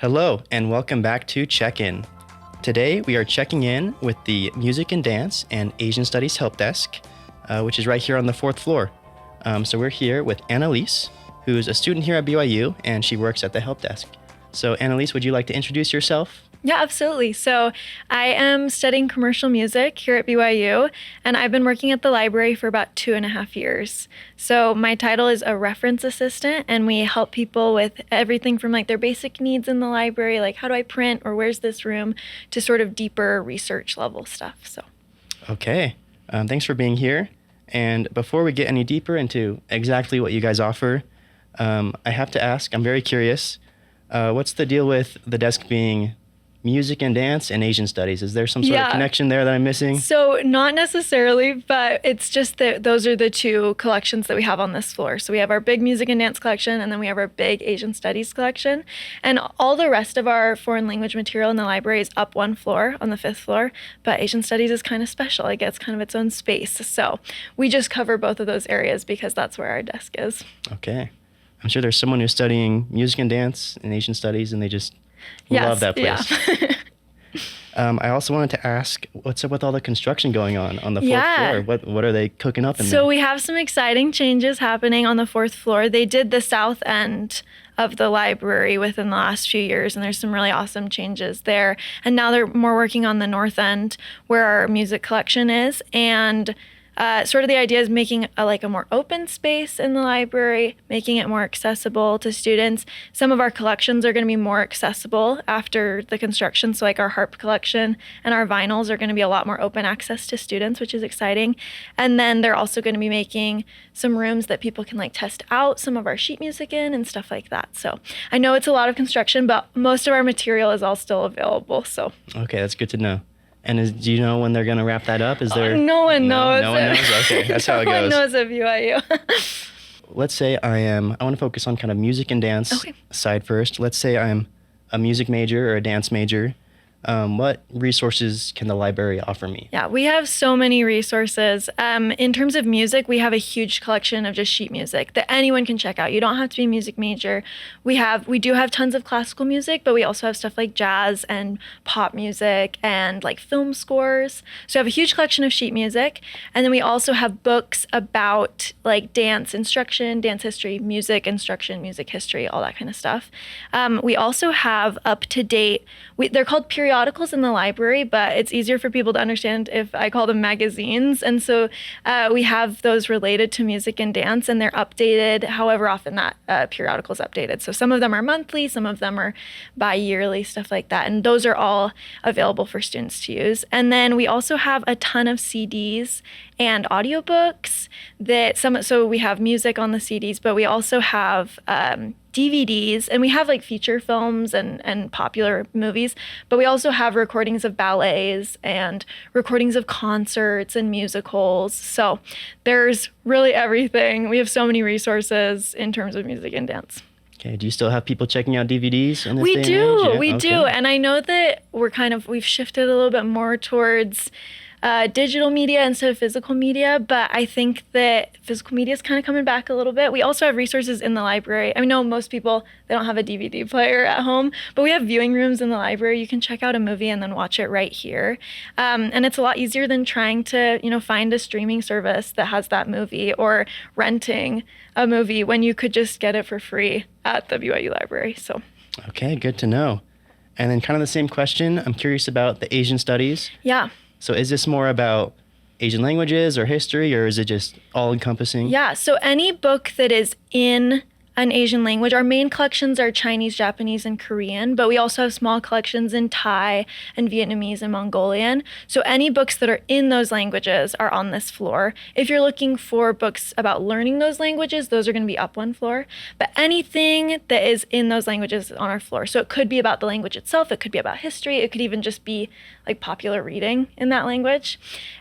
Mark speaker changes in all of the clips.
Speaker 1: Hello, and welcome back to Check-In. Today, we are checking in with the Music and Dance and Asian Studies Help Desk, which is right here on the fourth floor. So we're here with Annalise, who's a student here at BYU, and she works at the Help Desk. So Annalise, would you like to introduce yourself?
Speaker 2: Yeah, absolutely. So I am studying commercial music here at BYU, and I've been working at the library for about 2.5 years. So my title is a reference assistant, and we help people with everything from like their basic needs in the library, like how do I print or where's this room, to sort of deeper research level stuff. So.
Speaker 1: Okay, thanks for being here. And before we get any deeper into exactly what you guys offer, I have to ask, I'm very curious, what's the deal with the desk being Music and Dance and Asian Studies? Is there some sort of connection there that I'm missing?
Speaker 2: So not necessarily, but it's just that those are the two collections that we have on this floor. So we have our big Music and Dance collection, and then we have our big Asian Studies collection. And all the rest of our foreign language material in the library is up one floor on the 5th floor, but Asian Studies is kind of special. It gets kind of its own space. So we just cover both of those areas because that's where our desk is.
Speaker 1: Okay. I'm sure there's someone who's studying Music and Dance and Asian Studies, and they just love that place.
Speaker 2: Yeah.
Speaker 1: I also wanted to ask, what's up with all the construction going on the fourth floor? What are they cooking up in there?
Speaker 2: So we have some exciting changes happening on the 4th floor. They did the south end of the library within the last few years, and there's some really awesome changes there. And now they're more working on the north end where our music collection is. And sort of the idea is making a more open space in the library, making it more accessible to students. Some of our collections are going to be more accessible after the construction. So like our harp collection and our vinyls are going to be a lot more open access to students, which is exciting. And then they're also going to be making some rooms that people can like test out some of our sheet music in and stuff like that. So I know it's a lot of construction, but most of our material is all still available. So
Speaker 1: okay, that's good to know. And do you know when they're going to wrap that up? Is there?
Speaker 2: No one knows.
Speaker 1: No one knows? Okay, that's how it goes.
Speaker 2: No one knows at BYU.
Speaker 1: Let's say I want to focus on kind of music and dance side first. Let's say I'm a music major or a dance major. What resources can the library offer me?
Speaker 2: Yeah, we have so many resources. In terms of music, we have a huge collection of just sheet music that anyone can check out. You don't have to be a music major. We do have tons of classical music, but we also have stuff like jazz and pop music and like film scores. So we have a huge collection of sheet music. And then we also have books about like dance instruction, dance history, music instruction, music history, all that kind of stuff. We also have up-to-date, they're called periodicals in the library, but it's easier for people to understand if I call them magazines. And so we have those related to music and dance, and they're updated however often that periodical is updated. So some of them are monthly, some of them are bi-yearly, stuff like that. And those are all available for students to use. And then we also have a ton of CDs and audiobooks so we have music on the CDs, but we also have DVDs, and we have like feature films and popular movies, but we also have recordings of ballets and recordings of concerts and musicals. So there's really everything. We have so many resources in terms of music and dance.
Speaker 1: Okay, do you still have people checking out DVDs in this
Speaker 2: We
Speaker 1: day
Speaker 2: do,
Speaker 1: and age?
Speaker 2: we do. And I know that we've shifted a little bit more towards digital media instead of physical media, but I think that physical media is kind of coming back a little bit. We also have resources in the library. I know most people, they don't have a DVD player at home, but we have viewing rooms in the library. You can check out a movie and then watch it right here. And it's a lot easier than trying to, find a streaming service that has that movie or renting a movie when you could just get it for free at the BYU library. So.
Speaker 1: Okay, good to know. And then kind of the same question, I'm curious about the Asian Studies.
Speaker 2: Yeah.
Speaker 1: So is this more about Asian languages or history, or is it just all-encompassing?
Speaker 2: Yeah, so any book that is in an Asian language, our main collections are Chinese, Japanese, and Korean, but we also have small collections in Thai and Vietnamese and Mongolian. So any books that are in those languages are on this floor. If you're looking for books about learning those languages, those are going to be up one floor. But anything that is in those languages is on our floor. So it could be about the language itself, it could be about history, it could even just be like popular reading in that language.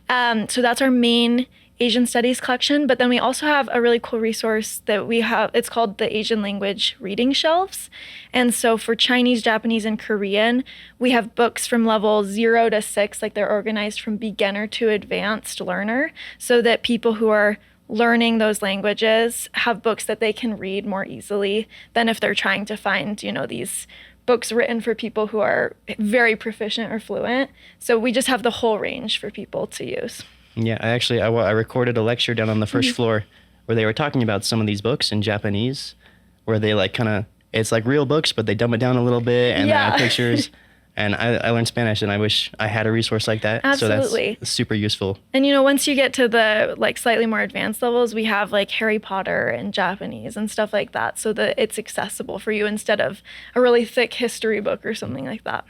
Speaker 2: So that's our main Asian Studies collection, but then we also have a really cool resource that we have. It's called the Asian Language Reading Shelves. And so for Chinese, Japanese, and Korean, we have books from level 0 to 6, like they're organized from beginner to advanced learner, so that people who are learning those languages have books that they can read more easily than if they're trying to find, these books written for people who are very proficient or fluent. So we just have the whole range for people to use.
Speaker 1: Yeah, I recorded a lecture down on the first floor where they were talking about some of these books in Japanese, where they like kind of, it's like real books, but they dumb it down a little bit and they have pictures. And I learned Spanish, and I wish I had a resource like that.
Speaker 2: Absolutely.
Speaker 1: So that's super useful.
Speaker 2: And once you get to the like slightly more advanced levels, we have like Harry Potter and Japanese and stuff like that, so that it's accessible for you instead of a really thick history book or something like that.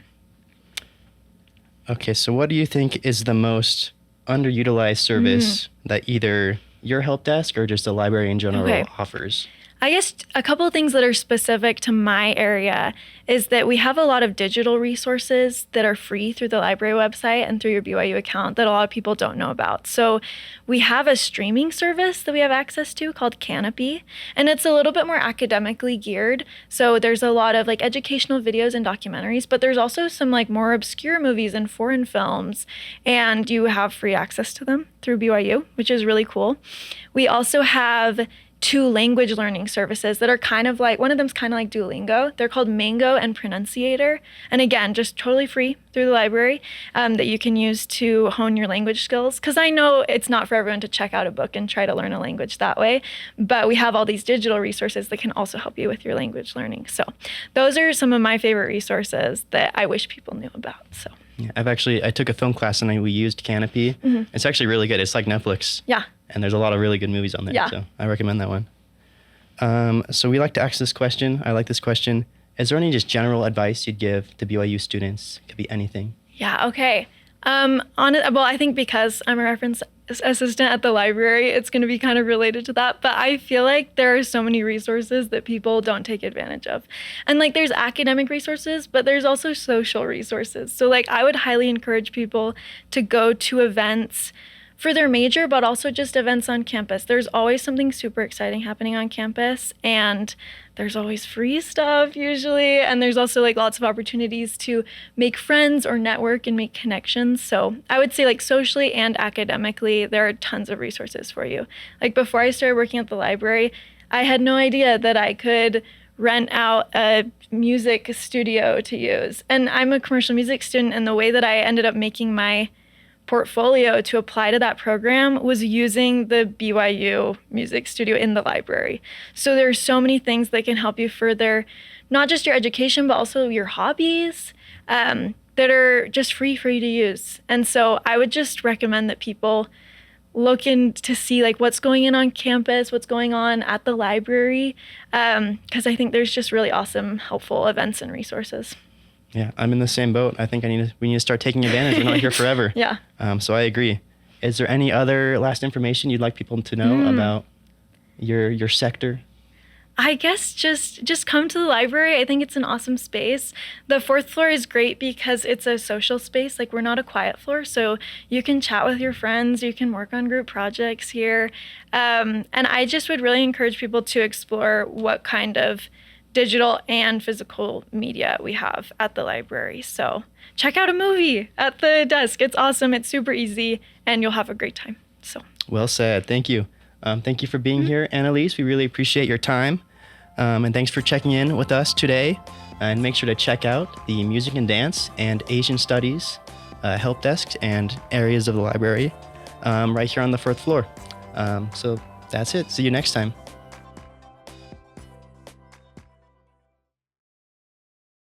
Speaker 1: Okay, so what do you think is the most underutilized service that either your help desk or just the library in general offers?
Speaker 2: I guess a couple of things that are specific to my area is that we have a lot of digital resources that are free through the library website and through your BYU account that a lot of people don't know about. So we have a streaming service that we have access to called Canopy, and it's a little bit more academically geared. So there's a lot of like educational videos and documentaries, but there's also some like more obscure movies and foreign films, and you have free access to them through BYU, which is really cool. We also have 2 language learning services that are kind of like, one of them's kind of like Duolingo. They're called Mango and Pronunciator. And again, just totally free through the library that you can use to hone your language skills. Because I know it's not for everyone to check out a book and try to learn a language that way, but we have all these digital resources that can also help you with your language learning. So those are some of my favorite resources that I wish people knew about. So.
Speaker 1: Yeah, I took a film class and we used Canopy. It's actually really good. It's like Netflix.
Speaker 2: Yeah.
Speaker 1: And there's a lot of really good movies on there.
Speaker 2: Yeah.
Speaker 1: So I recommend that one. So we like to ask this question. I like this question. Is there any just general advice you'd give to BYU students? It could be anything.
Speaker 2: Yeah, okay. I think because I'm a reference assistant at the library, it's going to be kind of related to that. But I feel like there are so many resources that people don't take advantage of. And like there's academic resources, but there's also social resources. So like I would highly encourage people to go to events for their major, but also just events on campus. There's always something super exciting happening on campus, and there's always free stuff usually. And there's also like lots of opportunities to make friends or network and make connections. So I would say like socially and academically, there are tons of resources for you. Like before I started working at the library, I had no idea that I could rent out a music studio to use. And I'm a commercial music student, and the way that I ended up making my portfolio to apply to that program was using the BYU music studio in the library. So there are so many things that can help you further not just your education, but also your hobbies that are just free for you to use. And so I would just recommend that people look in to see like what's going on campus, what's going on at the library, because I think there's just really awesome, helpful events and resources.
Speaker 1: Yeah, I'm in the same boat. I think we need to start taking advantage. We're not here forever.
Speaker 2: Yeah.
Speaker 1: So I agree. Is there any other last information you'd like people to know about your sector?
Speaker 2: I guess just come to the library. I think it's an awesome space. The 4th floor is great because it's a social space. Like we're not a quiet floor, so you can chat with your friends. You can work on group projects here. And I just would really encourage people to explore what kind of digital and physical media we have at the library. So check out a movie at the desk. It's awesome. It's super easy, and you'll have a great time. So
Speaker 1: well said. Thank you. Thank you for being here, Annalise. We really appreciate your time. And thanks for checking in with us today. And make sure to check out the Music and Dance and Asian Studies help desks and areas of the library right here on the 4th floor. So that's it. See you next time.